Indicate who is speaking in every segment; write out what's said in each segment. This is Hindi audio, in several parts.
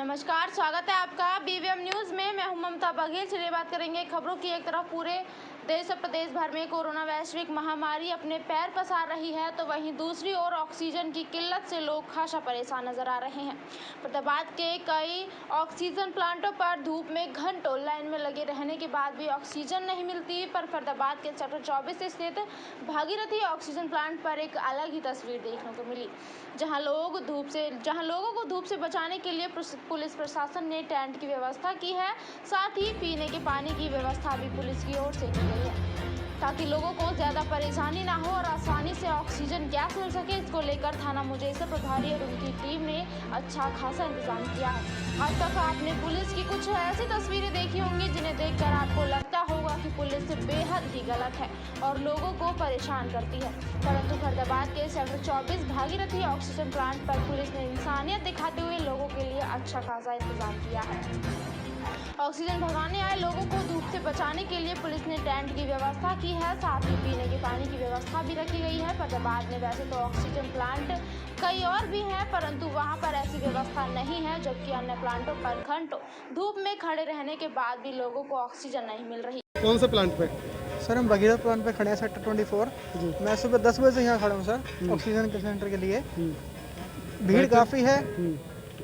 Speaker 1: नमस्कार, स्वागत है आपका बीवीएम न्यूज़ में। मैं हूं ममता बघेल। चलिए बात करेंगे खबरों की। एक तरफ पूरे देश और प्रदेश भर में कोरोना वैश्विक महामारी अपने पैर पसार रही है, तो वहीं दूसरी ओर ऑक्सीजन की किल्लत से लोग खासा परेशान नजर आ रहे हैं। फरीदाबाद के कई ऑक्सीजन प्लांटों पर धूप में घंटों लाइन में लगे रहने के बाद भी ऑक्सीजन नहीं मिलती। पर फरीदाबाद के सेक्टर 24 स्थित भागीरथी ऑक्सीजन प्लांट पर एक अलग ही तस्वीर देखने को मिली, जहां लोगों को धूप से बचाने के लिए पुलिस प्रशासन ने टेंट की व्यवस्था की है। साथ ही पीने के पानी की व्यवस्था भी पुलिस की ओर से की गई है, ताकि लोगों को ज्यादा परेशानी ना हो और आसानी से ऑक्सीजन गैस मिल सके। इसको लेकर थाना मुजेसर प्रभारी और उनकी टीम ने अच्छा खासा इंतजाम किया है। अब तक आपने पुलिस की कुछ ऐसी तस्वीरें देखी होंगी जिन्हें देखकर आपको लगता होगा कि पुलिस बेहद ही गलत है और लोगों को परेशान करती है, परंतु फरीदाबाद के सेक्टर 24 भागीरथी ऑक्सीजन प्लांट पर पुलिस ने इंसानियत दिखाते हुए लोगों के लिए अच्छा खासा इंतजाम किया है। ऑक्सीजन भरवाने आए लोगों को धूप से बचाने के लिए पुलिस ने टेंट की व्यवस्था की है। साथ ही पीने के पानी की व्यवस्था भी रखी गई है। फरीदाबाद में वैसे तो ऑक्सीजन प्लांट कई और भी हैं, परंतु वहां पर ऐसी व्यवस्था नहीं है, जबकि अन्य प्लांटों पर घंटों धूप में खड़े रहने के बाद भी लोगों को ऑक्सीजन नहीं मिल रही।
Speaker 2: कौन से प्लांट पे?
Speaker 3: सर हम भगीरथ प्लांट पे खड़े हैं, सेक्टर 24। मैं सुबह 10 बजे से यहाँ खड़ा हूँ सर, ऑक्सीजन के सेंटर के लिए। भीड़ काफ़ी है,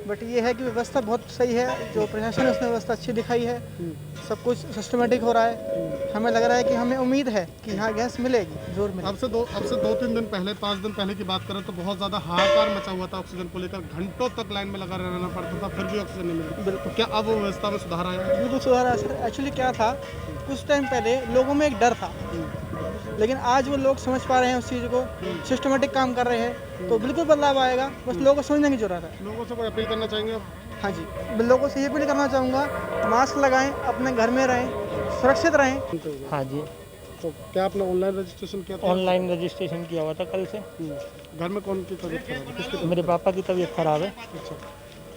Speaker 3: बट ये है कि व्यवस्था बहुत सही है। जो प्रशासन है उसने व्यवस्था अच्छी दिखाई है, सब कुछ सिस्टमेटिक हो रहा है। हमें लग रहा है कि हमें उम्मीद है कि यहाँ गैस मिलेगी, जोर मिलेगी।
Speaker 2: अब से 2-3 दिन पहले, 5 दिन पहले की बात करें तो बहुत ज़्यादा हाहाकार मचा हुआ था ऑक्सीजन को लेकर। घंटों तक लाइन में लगा रहना पड़ता था, फिर भी ऑक्सीजन नहीं मिलती। बिल्कुल। क्या अब वो व्यवस्था में सुधार आया है?
Speaker 3: बिल्कुल सुधार आया सर। एक्चुअली क्या था, कुछ टाइम पहले लोगों में एक डर था, लेकिन आज वो लोग समझ पा रहे हैं उस चीज़ को, सिस्टमेटिक काम कर रहे हैं, तो बिल्कुल बदलाव आएगा। बस लोगों को समझने की जरूरत है।
Speaker 2: लोगों से कोई अपील करना चाहेंगे?
Speaker 3: हाँ जी, लोगों से ये अपील करना चाहूँगा, मास्क लगाएं, अपने घर में रहें, सुरक्षित रहें।
Speaker 4: हाँ जी।
Speaker 2: तो क्या आपने ऑनलाइन रजिस्ट्रेशन किया था?
Speaker 4: ऑनलाइन रजिस्ट्रेशन किया हुआ था कल से।
Speaker 2: घर में कौन की तबीयत खराब है? किसकी?
Speaker 4: मेरे पापा की तबीयत खराब है।
Speaker 2: अच्छा,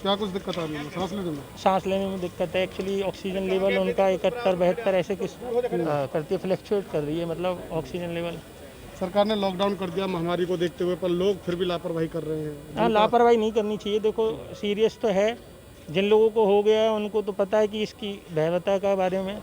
Speaker 2: क्या कुछ दिक्कत आ रही है? सांस लेने में?
Speaker 4: सांस लेने में दिक्कत है। एक्चुअली ऑक्सीजन लेवल उनका 71-72 ऐसे कुछ करती है, फ्लक्चुएट कर रही है, मतलब ऑक्सीजन लेवल।
Speaker 2: सरकार ने लॉकडाउन कर दिया महामारी को देखते हुए, पर लोग फिर भी लापरवाही कर रहे हैं।
Speaker 4: हाँ, लापरवाही नहीं करनी चाहिए। देखो, सीरियस तो है, जिन लोगों को हो गया है उनको तो पता है कि इसकी भयावहता के बारे में,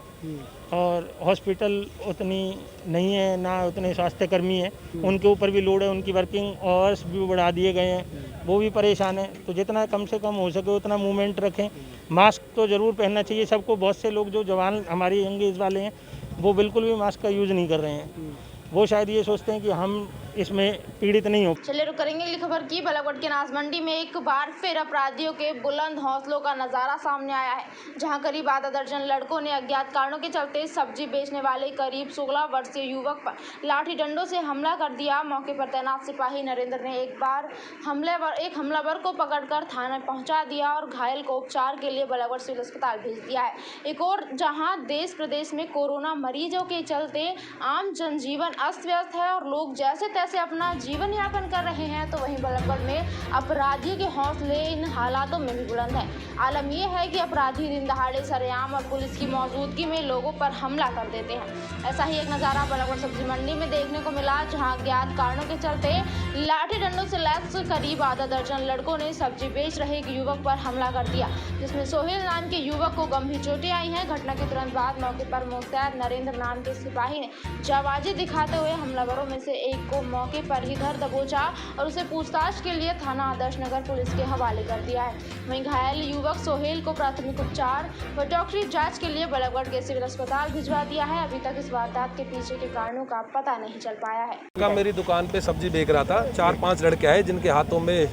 Speaker 4: और हॉस्पिटल उतनी नहीं है, ना उतने स्वास्थ्यकर्मी हैं, उनके ऊपर भी लोड है, उनकी वर्किंग आवर्स भी बढ़ा दिए गए हैं, वो भी परेशान हैं। तो जितना कम से कम हो सके उतना मूवमेंट रखें। मास्क तो ज़रूर पहनना चाहिए सबको। बहुत से लोग जो जवान हमारे यंग एज वाले हैं वो बिल्कुल भी मास्क का यूज़ नहीं कर रहे हैं। वो शायद ये सोचते हैं कि हम इसमें पीड़ित नहीं हो।
Speaker 1: चलिए रुक करेंगे अगली खबर की। बालाकोट के अनाज मंडी में एक बार फिर अपराधियों के बुलंद हौसलों का नजारा सामने आया है, जहां करीब आधा दर्जन लड़कों ने अज्ञात कारणों के चलते सब्जी बेचने वाले करीब 16 वर्षीय युवक पर लाठी डंडों से हमला कर दिया। मौके पर तैनात सिपाही नरेंद्र ने एक हमलावर को पकड़कर थाना पहुंचा दिया और घायल को उपचार के लिए बालाकोट सिविल अस्पताल भेज दिया है। एक और जहां देश प्रदेश में कोरोना मरीजों के चलते आम जनजीवन अस्त व्यस्त है और लोग जैसे से अपना जीवन यापन कर रहे हैं, तो वहीं बालाकोट में अपराधियों के हौसले इन हालातों में भी बुलंद है। आलम यह है कि अपराधी दिन दहाड़े सरेआम और पुलिस की मौजूदगी में लोगों पर हमला कर देते हैं। ऐसा ही एक नज़ारा बालाकोट सब्जी मंडी में देखने को मिला, जहां अज्ञात कारणों के चलते लाठी डंडों से लैस करीब आधा दर्जन लड़कों ने सब्जी बेच रहे एक युवक पर हमला कर दिया, जिसमें सोहेल नाम के युवक को गंभीर चोटें आई हैं। घटना के तुरंत बाद मौके पर मुस्तैद नरेंद्र नाम के सिपाही ने जाबाजी दिखाते हुए हमलावरों में से एक को मौके पर ही धर दबोचा और उसे पूछताछ के लिए थाना आदर्श नगर पुलिस के हवाले कर दिया है। वहीं घायल युवक सोहेल को प्राथमिक उपचार व डॉक्टरी जांच के लिए बालाकोट के सिविल अस्पताल भिजवा दिया है। अभी तक इस वारदात के पीछे के कारणों का पता नहीं चल पाया है।
Speaker 5: मेरी दुकान पे सब्जी बेच रहा था, 4-5 लड़के आए जिनके हाथों में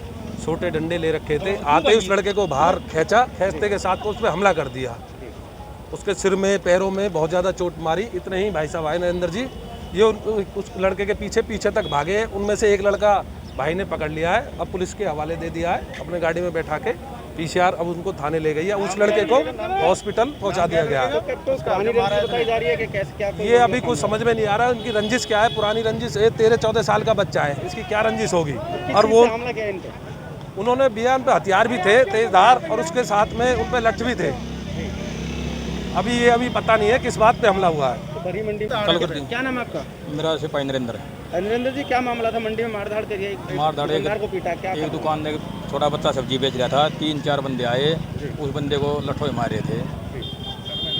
Speaker 5: छोटे डंडे ले रखे थे। आते ही उस लड़के को बाहर खींचते के साथ उस पर हमला कर दिया। उसके सिर में, पैरों में बहुत ज़्यादा चोट मारी। इतने ही भाई साहब आए नरेंद्र जी, ये उस लड़के के पीछे तक भागे हैं। उनमें से एक लड़का भाई ने पकड़ लिया है, अब पुलिस के हवाले दे दिया है, अपने गाड़ी में बैठा के पीसीआर अब उनको थाने ले गई है। उस लड़के को हॉस्पिटल पहुंचा दिया गया है। ये अभी कुछ समझ में नहीं आ रहा है उनकी रंजिश क्या है, पुरानी रंजिश। 13-14 साल का बच्चा है, इसकी क्या रंजिश होगी। और वो उन्होंने बयान पे हथियार भी थे तेजधार, और उसके साथ में उन पर लठ भी थे। अभी पता नहीं है किस बात पे हमला हुआ है।
Speaker 6: क्या नाम है आपका?
Speaker 7: मेरा सिपाही नरेंद्र है।
Speaker 6: नरेंद्र जी, क्या मामला था? मंडी में मारधाड़ करिए, दुकानदार को पीटा, क्या
Speaker 7: एक दुकान में छोटा बच्चा सब्जी बेच रहा था, 3-4 बंदे आए, उस बंदे को लठोए मारे थे।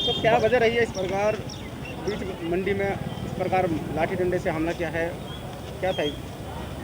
Speaker 6: तो क्या वजह रही है इस प्रकार बीच मंडी में इस प्रकार लाठी डंडे से हमला किया है? क्या था?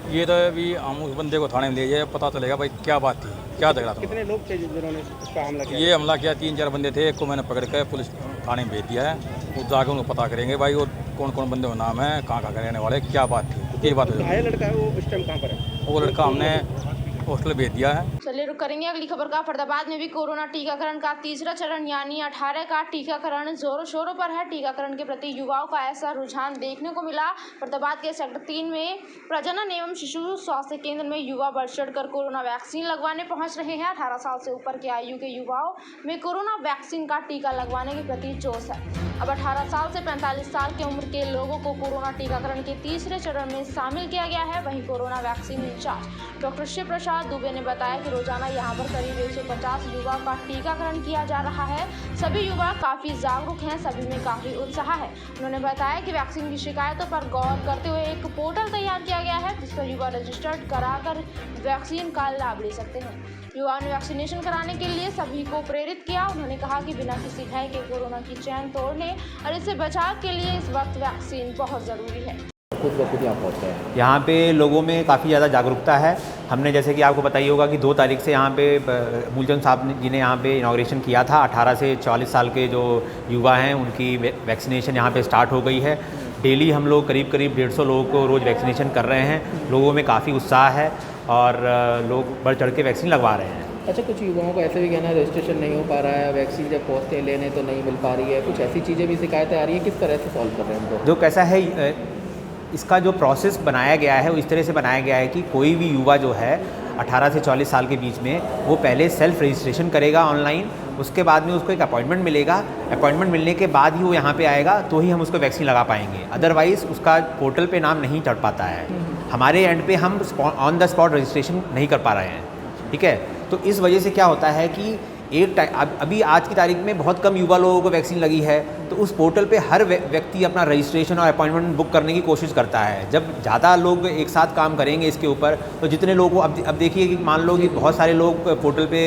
Speaker 7: ये तो अभी हम उस बंदे को थाने में ले जाए, पता चलेगा भाई क्या बात थी, क्या झगड़ा था।
Speaker 6: कितने लोग थे जिन्होंने इसका हमला किया?
Speaker 7: ये हमला किया 3-4 बंदे थे, एक को मैंने पकड़ कर पुलिस थाने में भेज दिया है। वो जाकर उनको पता करेंगे भाई वो कौन कौन बंदे का नाम है, कहाँ कहाँ रहने वाले, क्या बात थी, ये बात हो।
Speaker 6: घायल लड़का है वो इस टाइम कहाँ पर है?
Speaker 7: वो लड़का हमने हॉस्टल भेज दिया है।
Speaker 1: चलिए रुक करेंगे अगली खबर का। फरीदाबाद में भी कोरोना टीकाकरण का तीसरा चरण यानी 18 का टीकाकरण जोरों शोरों पर है। टीकाकरण के प्रति युवाओं का ऐसा रुझान देखने को मिला। फरीदाबाद के सेक्टर 3 में प्रजनन एवं शिशु स्वास्थ्य केंद्र में युवा बढ़ चढ़कर कोरोना वैक्सीन लगवाने पहुंच रहे हैं। 18 साल से ऊपर के आयु के युवाओं में कोरोना वैक्सीन का टीका लगवाने के प्रति जोश है। अब 18 साल से 45 साल की उम्र के लोगों को कोरोना टीकाकरण के तीसरे चरण में शामिल किया गया है। वहीं corona vaccine incharge doctor Shiv Prasad Dubey ने बताया कि रोजाना यहां पर करीब 150 युवाओं का टीकाकरण किया जा रहा है। सभी युवा काफी जागरूक हैं, सभी में काफी उत्साह है। उन्होंने बताया कि वैक्सीन की शिकायतों पर गौर करते हुए एक पोर्टल तैयार किया गया है जिस पर युवा रजिस्टर्ड कराकर वैक्सीन का लाभ ले सकते हैं। युवाओं ने वैक्सीनेशन कराने के लिए सभी को प्रेरित किया। उन्होंने कहा कि बिना किसी भय के कोरोना की चैन तोड़ने और इससे बचाव के लिए इस वक्त वैक्सीन बहुत जरूरी है।
Speaker 8: यहाँ पे लोगों में काफ़ी ज़्यादा जागरूकता है। हमने जैसे कि आपको बताइए होगा कि 2 तारीख से यहाँ पे मूलचंद साहब जी ने यहाँ पे इनाग्रेशन किया था। 18 से 40 साल के जो युवा हैं उनकी वैक्सीनेशन यहाँ पे स्टार्ट हो गई है। डेली हम लोग करीब 150 लोगों को रोज़ वैक्सीनेशन कर रहे हैं। लोगों में काफ़ी उत्साह है और लोग बढ़ चढ़ के वैक्सीन लगवा रहे हैं।
Speaker 9: अच्छा, कुछ युवाओं का ऐसे भी कहना है रजिस्ट्रेशन नहीं हो पा रहा है, वैक्सीन जब पहुँचते हैं लेने तो नहीं मिल पा रही है, कुछ ऐसी चीज़ें भी शिकायतें आ रही हैं, किस तरह से सॉल्व कर रहे हैं उनको?
Speaker 8: जो कैसा है इसका जो प्रोसेस बनाया गया है वो इस तरह से बनाया गया है कि कोई भी युवा जो है 18 से 40 साल के बीच में वो पहले सेल्फ रजिस्ट्रेशन करेगा ऑनलाइन। उसके बाद में उसको एक अपॉइंटमेंट मिलेगा। अपॉइंटमेंट मिलने के बाद ही वो यहाँ पे आएगा तो ही हम उसको वैक्सीन लगा पाएंगे, अदरवाइज़ उसका पोर्टल पे नाम नहीं चढ़ पाता है। हमारे एंड पे हम ऑन द स्पॉट रजिस्ट्रेशन नहीं कर पा रहे हैं, ठीक है। तो इस वजह से क्या होता है कि अभी आज की तारीख में बहुत कम युवा लोगों को वैक्सीन लगी है, तो उस पोर्टल पे हर व्यक्ति अपना रजिस्ट्रेशन और अपॉइंटमेंट बुक करने की कोशिश करता है। जब ज़्यादा लोग एक साथ काम करेंगे इसके ऊपर तो जितने लोगों को अब देखिए कि मान लो कि बहुत सारे लोग पोर्टल पे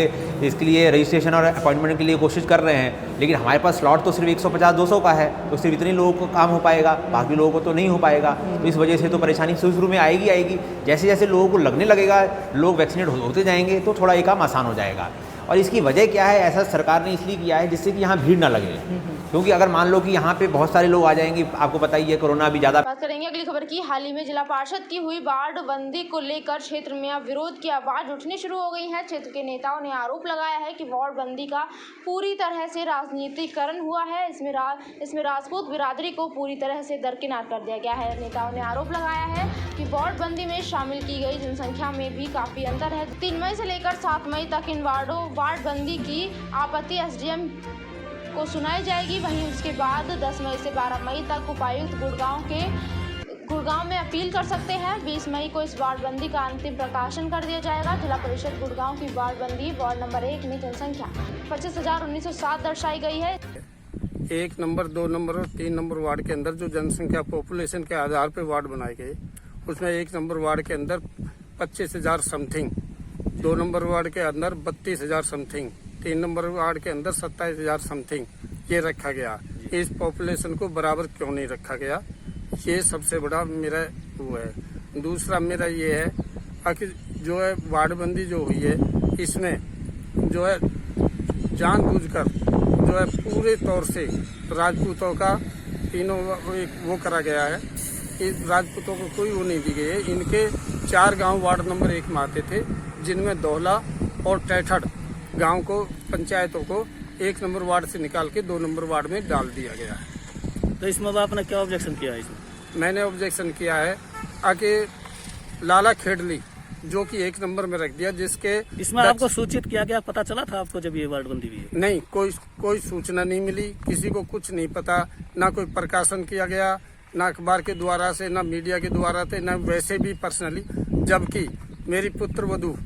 Speaker 8: इसके लिए रजिस्ट्रेशन और अपॉइंटमेंट के लिए कोशिश कर रहे हैं, लेकिन हमारे पास स्लॉट तो सिर्फ 150-200 का है, तो सिर्फ इतने लोगों को काम हो पाएगा, बाकी लोगों को तो नहीं हो पाएगा। तो इस वजह से तो परेशानी शुरू में आएगी। जैसे जैसे लोगों को लगने लगेगा, लोग वैक्सीनेट होते जाएंगे तो थोड़ा ये काम आसान हो जाएगा। और इसकी वजह क्या है? ऐसा सरकार ने इसलिए किया है जिससे कि यहाँ भीड़ ना लगे, क्योंकि अगर मान लो कि यहाँ पे बहुत सारे लोग आ जाएंगे, आपको पता ही है कोरोना भी ज़्यादा।
Speaker 1: बात करेंगे अगली खबर की। हाल ही में जिला पार्षद की हुई वार्ड बंदी को लेकर क्षेत्र में अब विरोध की आवाज उठनी शुरू हो गई है। क्षेत्र के नेताओं ने आरोप लगाया है कि वार्ड बंदी का पूरी तरह से राजनीतिकरण हुआ है। इसमें राजपूत बिरादरी को पूरी तरह से दरकिनार कर दिया गया है। नेताओं ने आरोप लगाया है कि वार्ड बंदी में शामिल की गई जनसंख्या में भी काफी अंतर है। 3 मई से लेकर 7 मई तक इन वार्ड बंदी की आपत्ति एसडीएम को सुनाई जाएगी। वहीं उसके बाद 10 मई से 12 मई तक उपायुक्त गुड़गांव में अपील कर सकते हैं। 20 मई को इस वार्ड बंदी का अंतिम प्रकाशन कर दिया जाएगा। जिला परिषद गुड़गांव की वार्ड बंदी वार्ड नंबर 1 में जनसंख्या 25,1907 दर्शाई गई है।
Speaker 6: 1 नंबर, 2 नंबर और 3 नंबर वार्ड के अंदर जो जनसंख्या पॉपुलेशन के आधार पर वार्ड बनाए गए, उसमें 1 नंबर वार्ड के अंदर 25,000 समथिंग, 2 नंबर वार्ड के अंदर 32,000 समथिंग, 3 नंबर वार्ड के अंदर 27,000 समथिंग ये रखा गया। इस पॉपुलेशन को बराबर क्यों नहीं रखा गया, ये सबसे बड़ा मेरा वो है। दूसरा मेरा ये है आखिर जो है वार्ड बंदी जो हुई है, इसमें जो है जानबूझकर जो है पूरे तौर से राजपूतों का तीनों वो करा गया है। इस राजपूतों को कोई वो नहीं दी गई है। इनके 4 गांव वार्ड नंबर 1 में आते थे, जिनमें दोहला और टैठड़ गांव को पंचायतों को 1 नंबर वार्ड से निकाल के 2 नंबर वार्ड में डाल दिया गया है।
Speaker 10: तो इसमें आपने क्या ऑब्जेक्शन किया है? इसमें
Speaker 6: मैंने ऑब्जेक्शन किया है आके लाला खेड़ली जो कि 1 नंबर में रख दिया, जिसके
Speaker 10: इसमें आपको सूचित किया गया, पता चला था आपको जब ये वार्ड बंदी हुई है?
Speaker 6: नहीं, कोई सूचना नहीं मिली, किसी को कुछ नहीं पता, ना कोई प्रकाशन किया गया, ना अखबार के द्वारा से, ना मीडिया के द्वारा से, ना वैसे भी पर्सनली। जबकि मेरी पुत्र वधू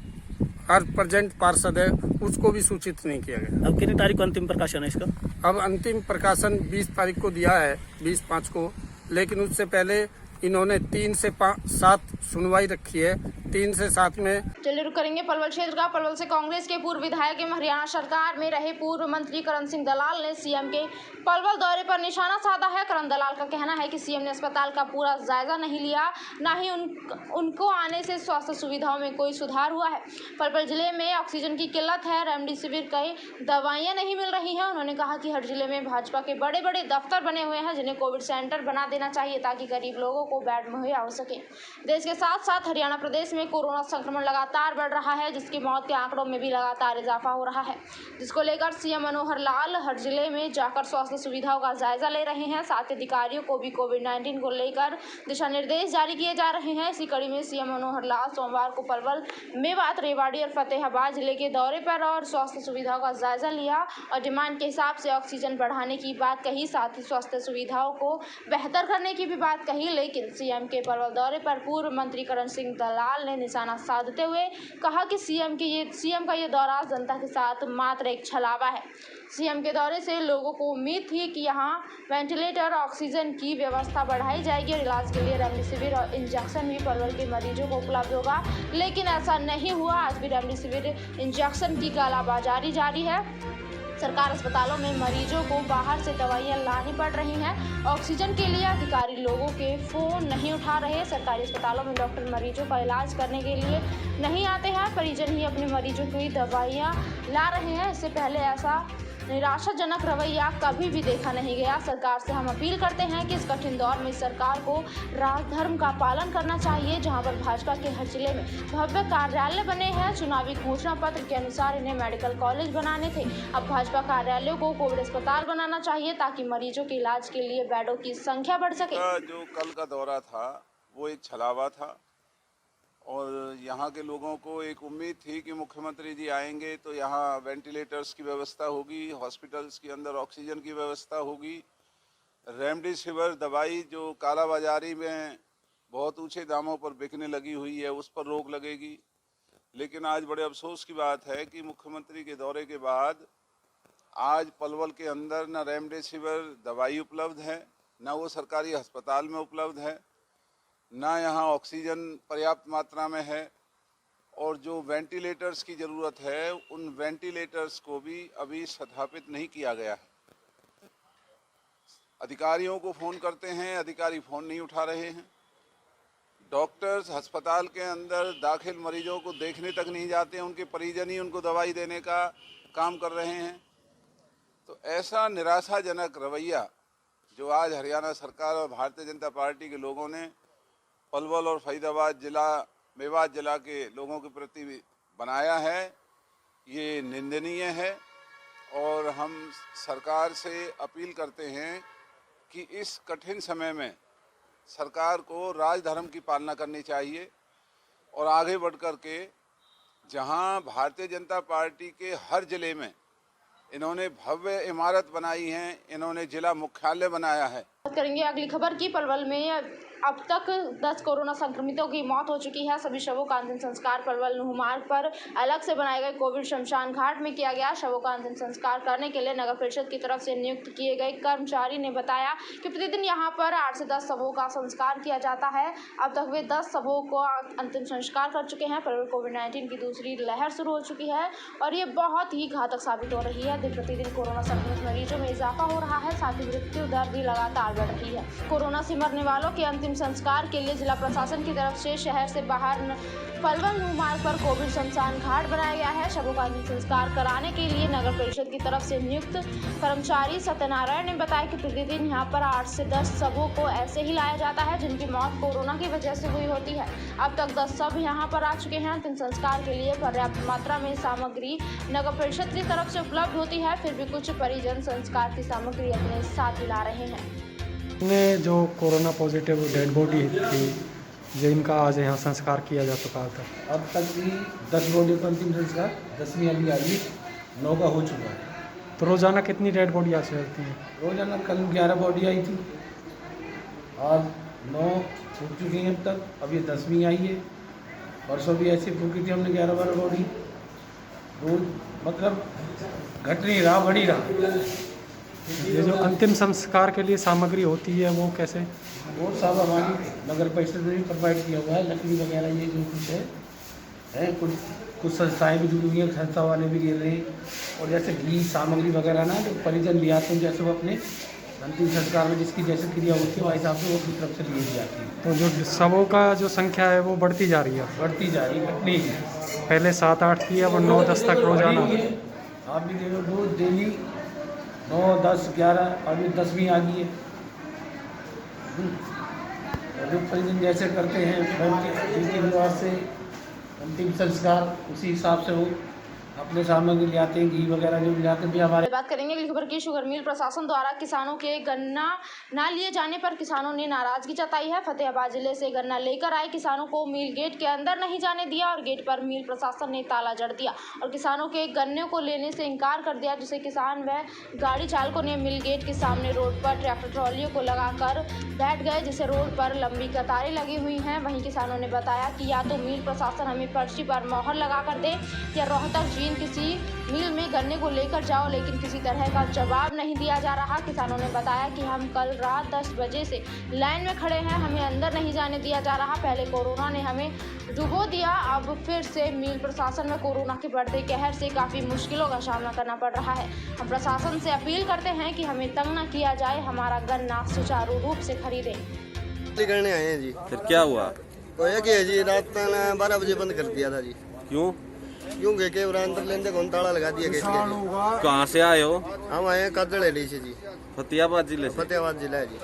Speaker 6: हर प्रेजेंट पार्षद है, उसको भी सूचित नहीं किया गया।
Speaker 10: अब कितनी तारीख को अंतिम प्रकाशन है इसका?
Speaker 6: अब अंतिम प्रकाशन 20 तारीख को दिया है, 20/5 को, लेकिन उससे पहले इन्होंने 3 से 7 सुनवाई रखी है। 3 से 7 में
Speaker 1: चलिए रुक करेंगे पलवल क्षेत्र का। पलवल से कांग्रेस के पूर्व विधायक एवं हरियाणा सरकार में रहे पूर्व मंत्री करण सिंह दलाल ने सीएम के पलवल दौरे पर निशाना साधा है। करण दलाल का कहना है कि सीएम ने अस्पताल का पूरा जायजा नहीं लिया, न ही उनको आने से स्वास्थ्य सुविधाओं में कोई सुधार हुआ है। पलवल जिले में ऑक्सीजन की किल्लत है, रेमडेसिविर कई दवाइयां नहीं मिल रही हैं। उन्होंने कहा कि हर जिले में भाजपा के बड़े बड़े दफ्तर बने हुए हैं, जिन्हें कोविड सेंटर बना देना चाहिए ताकि गरीब लोगों को बेड मुहैया हो सके। देश के साथ साथ हरियाणा प्रदेश में कोरोना संक्रमण लगातार बढ़ रहा है, जिसकी मौत के आंकड़ों में भी लगातार इजाफा हो रहा है, जिसको लेकर सीएम मनोहर लाल हर जिले में जाकर स्वास्थ्य सुविधाओं का जायजा ले रहे हैं। साथ ही अधिकारियों को भी कोविड-19 को लेकर दिशा निर्देश जारी किए जा रहे हैं। इसी कड़ी में सीएम मनोहर लाल सोमवार को पलवल, मेवात, रेवाड़ी और फतेहाबाद जिले के दौरे पर और स्वास्थ्य सुविधाओं का जायजा लिया और डिमांड के हिसाब से ऑक्सीजन बढ़ाने की बात कही, साथ ही स्वास्थ्य सुविधाओं को बेहतर करने की भी बात कही। लेकिन सीएम के पलवल दौरे पर पूर्व मंत्री करण सिंह दलाल ने निशाना साधते हुए कहा कि सीएम का ये दौरा जनता के साथ मात्र एक छलावा है। सीएम के दौरे से लोगों को उम्मीद थी कि यहाँ वेंटिलेटर, ऑक्सीजन की व्यवस्था बढ़ाई जाएगी और इलाज के लिए रेमडेसिविर और इंजेक्शन भी पलवल के मरीजों को उपलब्ध होगा, लेकिन ऐसा नहीं हुआ। आज भी रेमडेसिविर इंजेक्शन की कालाबाजारी जारी है। सरकार अस्पतालों में मरीजों को बाहर से दवाइयां लानी पड़ रही हैं। ऑक्सीजन के लिए अधिकारी लोगों के फ़ोन नहीं उठा रहे। सरकारी अस्पतालों में डॉक्टर मरीजों का इलाज करने के लिए नहीं आते हैं, परिजन ही अपने मरीजों की दवाइयां ला रहे हैं। इससे पहले ऐसा निराशाजनक रवैया कभी भी देखा नहीं गया। सरकार से हम अपील करते हैं कि इस कठिन दौर में सरकार को राजधर्म का पालन करना चाहिए। जहां पर भाजपा के हर जिले में भव्य कार्यालय बने हैं, चुनावी घोषणा पत्र के अनुसार इन्हें मेडिकल कॉलेज बनाने थे। अब भाजपा कार्यालयों को कोविड अस्पताल बनाना चाहिए ताकि मरीजों के इलाज के लिए बेडों की संख्या बढ़ सके।
Speaker 11: जो कल का दौरा था वो एक छलावा था और यहाँ के लोगों को एक उम्मीद थी कि मुख्यमंत्री जी आएंगे तो यहाँ वेंटिलेटर्स की व्यवस्था होगी, हॉस्पिटल्स के अंदर ऑक्सीजन की व्यवस्था होगी, रेमडेसिविर दवाई जो कालाबाजारी में बहुत ऊंचे दामों पर बिकने लगी हुई है उस पर रोक लगेगी। लेकिन आज बड़े अफसोस की बात है कि मुख्यमंत्री के दौरे के बाद आज पलवल के अंदर न रेमडेसिविर दवाई उपलब्ध है, न वो सरकारी अस्पताल में उपलब्ध है, ना यहाँ ऑक्सीजन पर्याप्त मात्रा में है और जो वेंटिलेटर्स की ज़रूरत है उन वेंटिलेटर्स को भी अभी स्थापित नहीं किया गया है। अधिकारियों को फ़ोन करते हैं, अधिकारी फ़ोन नहीं उठा रहे हैं। डॉक्टर्स अस्पताल के अंदर दाखिल मरीजों को देखने तक नहीं जाते हैं, उनके परिजन ही उनको दवाई देने का काम कर रहे हैं। तो ऐसा निराशाजनक रवैया जो आज हरियाणा सरकार और भारतीय जनता पार्टी के लोगों ने पलवल और फरीदाबाद जिला, मेवात जिला के लोगों के प्रति बनाया है, ये निंदनीय है और हम सरकार से अपील करते हैं कि इस कठिन समय में सरकार को राजधर्म की पालना करनी चाहिए और आगे बढ़ कर के जहां भारतीय जनता पार्टी के हर जिले में इन्होंने भव्य इमारत बनाई है, इन्होंने जिला मुख्यालय बनाया है।
Speaker 1: बात करेंगे अगली खबर की। पलवल में अब तक 10 कोरोना संक्रमितों की मौत हो चुकी है। सभी शवों का अंतिम संस्कार पलवल नुह मार्ग पर अलग से बनाए गए कोविड शमशान घाट में किया गया। शवों का अंतिम संस्कार करने के लिए नगर परिषद की तरफ से नियुक्त किए गए कर्मचारी ने बताया कि प्रतिदिन यहां पर 8 से 10 शवों का संस्कार किया जाता है। अब तक वे 10 शवों को अंतिम संस्कार कर चुके हैं। पलवल कोविड-19 की दूसरी लहर शुरू हो चुकी है और ये बहुत ही घातक साबित हो रही है। दिन प्रतिदिन कोरोना संक्रमित मरीजों में इजाफा हो रहा है, साथ ही मृत्यु दर भी लगातार बढ़ रही है। कोरोना से मरने वालों के अंतिम संस्कार के लिए जिला प्रशासन की तरफ से शहर से बाहर पलवल नुह मार्ग पर कोविड शमशान घाट बनाया गया है। शवों का अंतिम संस्कार कराने के लिए नगर परिषद की तरफ से नियुक्त कर्मचारी सत्यनारायण ने बताया कि प्रतिदिन यहां पर 8 से 10 शवों को ऐसे ही लाया जाता है जिनकी मौत कोरोना की वजह से हुई होती है। अब तक 10 शव यहां पर आ चुके हैं। अंतिम संस्कार के लिए पर्याप्त मात्रा में सामग्री नगर परिषद की तरफ से उपलब्ध होती है, फिर भी कुछ परिजन संस्कार की सामग्री अपने साथ ही ला रहे हैं।
Speaker 12: जो कोरोना पॉजिटिव डेड बॉडी थी जिनका आज यहाँ संस्कार किया जा चुका था,
Speaker 13: अब तक भी 10 बॉडी का अंतिम संस्कार 10वीं अभी आई 9 का हो चुका है।
Speaker 12: तो रोज़ाना कितनी डेड बॉडी आ चलती हैं?
Speaker 13: रोज़ाना कल 11 बॉडी आई थी, आज 9 फूक चुकी हैं अब तक, अब ये 10वीं आई है। परसों भी ऐसी फूकी थी हमने 11-12 बॉडी। रोज मतलब घट नहीं रहा, बढ़ ही रहा।
Speaker 12: ये जो अंतिम संस्कार के लिए सामग्री होती है वो कैसे?
Speaker 13: वो सब हमारी नगर परिषद में भी प्रोवाइड किया हुआ है, लकड़ी वगैरह ये जो कुछ है कुछ संस्थाएं भी जुड़ी हुई हैं, संस्था वाले भी गिर रहे हैं। और जैसे घी सामग्री वगैरह ना जो परिजन ले आते हैं, जैसे वो अपने अंतिम संस्कार में जिसकी जैसे क्रिया होती है वह हिसाब से वो अपनी तरफ से लिए जाती है।
Speaker 12: तो जो शवों का जो संख्या है वो बढ़ती जा रही है?
Speaker 13: बढ़ती जा रही है, घटनी है।
Speaker 12: पहले 7-8 थी, अब 9-10 तक रोजाना।
Speaker 13: आप भी देखो रोज डेली 9, 10, 11 अभी 10वीं आ गई है। जो परिजन जैसे करते हैं रीति रिवाज से अंतिम संस्कार उसी हिसाब से वो अपने सामग्री ले आते हैं, घी वगैरह जो ले आते हैं भी हमारे।
Speaker 1: बात करेंगे अगली खबर की। शुगर मिल प्रशासन द्वारा किसानों के गन्ना न लिए जाने पर किसानों ने नाराजगी जताई है। फतेहाबाद जिले से गन्ना लेकर आए किसानों को मिल गेट के अंदर नहीं जाने दिया और गेट पर मिल प्रशासन ने ताला जड़ दिया और किसानों के गन्ने को लेने से इनकार कर दिया, जिसे किसान व गाड़ी चालकों ने मिल गेट के सामने रोड पर ट्रैक्टर ट्रॉलियों को लगाकर बैठ गए, जिससे रोड पर लंबी कतारें लगी हुई हैं। वहीं किसानों ने बताया कि या तो मिल प्रशासन हमें पर्ची पर मोहर लगा कर दे या रोहतक किसी मिल में गन्ने को लेकर जाओ, लेकिन किसी तरह का जवाब नहीं दिया जा रहा। किसानों ने बताया कि हम कल रात 10 बजे से लाइन में खड़े हैं, हमें अंदर नहीं जाने दिया जा रहा। पहले कोरोना ने हमें डुबो दिया, अब फिर से मिल प्रशासन में कोरोना के बढ़ते कहर से काफ़ी मुश्किलों का सामना करना पड़ रहा है। हम प्रशासन से अपील करते हैं कि हमें तंग न किया जाए, हमारा गन्ना सुचारू रूप से खरीदें।
Speaker 14: करने आए हैं जी।
Speaker 15: फिर क्या हुआ?
Speaker 14: तो ये क्या है जी, रात 12 बजे बंद कर दिया था जी।
Speaker 15: क्यों?
Speaker 14: क्योंकि के अंदर लेने को ताला लगा दिया गेट के।
Speaker 15: कहाँ से आए हो?
Speaker 14: हम आए हैं कादड़ेली से जी।
Speaker 15: फतेहाबाद जिले से?
Speaker 14: फतेहाबाद जिला है जी।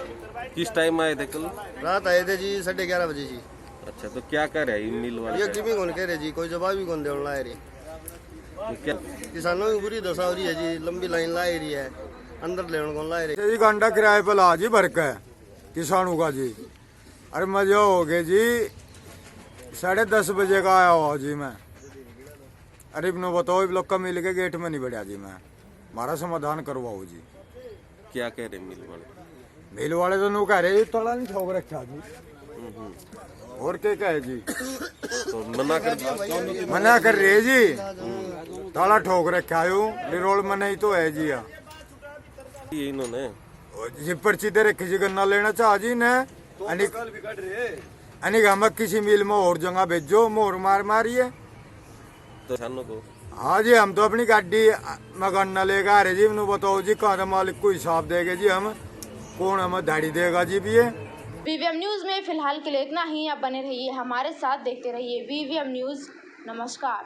Speaker 15: किस टाइम आए थे कल?
Speaker 14: रात आए थे जी 11:30 बजे जी।
Speaker 15: अच्छा, तो क्या कर रहे हैं मिल वाले?
Speaker 14: ये किमी कौन कह रहे जी, कोई जवाब ही कौन दे लाए रही।
Speaker 15: क्या
Speaker 14: किसानों की बुरी दशा हो रही है जी, लंबी लाइन ला रही है, अंदर लेने कौन ला रही।
Speaker 16: घंटा किराए पर ला जी भर के किसानों का जी। अरे मजा हो गया जी, 10:30 बजे का आया हुआ जी मैं। अरे इब्नो बताओ, लोग का मिल के गेट में नहीं बढ़िया जी, मैं हमारा समाधान करवाओ जी।
Speaker 15: क्या कह रहे मिल वाले?
Speaker 16: मिल वाले तो नू कह रहे ताला नहीं ठोक रखा जी। और क्या कहे जी?
Speaker 15: तो
Speaker 16: मना कर रहे जी, ताला ठोक रखा रोड में नहीं तो है जी।
Speaker 15: ये इन्होंने
Speaker 16: जी पर्ची दे रखी जी, गन्ना लेना चाह जी ने अनिक हम किसी मिल में और जगह भेजो, मोर मारिए
Speaker 15: तो किसानों को।
Speaker 16: हाँ जी, हम तो अपनी गाड़ी में गन्ना लेकर आ रहे जी। मैंने बताओ जी, कहाँ मालिक को हिसाब देगा जी, हम कौन हमें दाढ़ी देगा जी। भी है
Speaker 1: BVM न्यूज़ में फिलहाल के लिए इतना ही। आप बने रहिए हमारे साथ, देखते रहिए BVM न्यूज़। नमस्कार।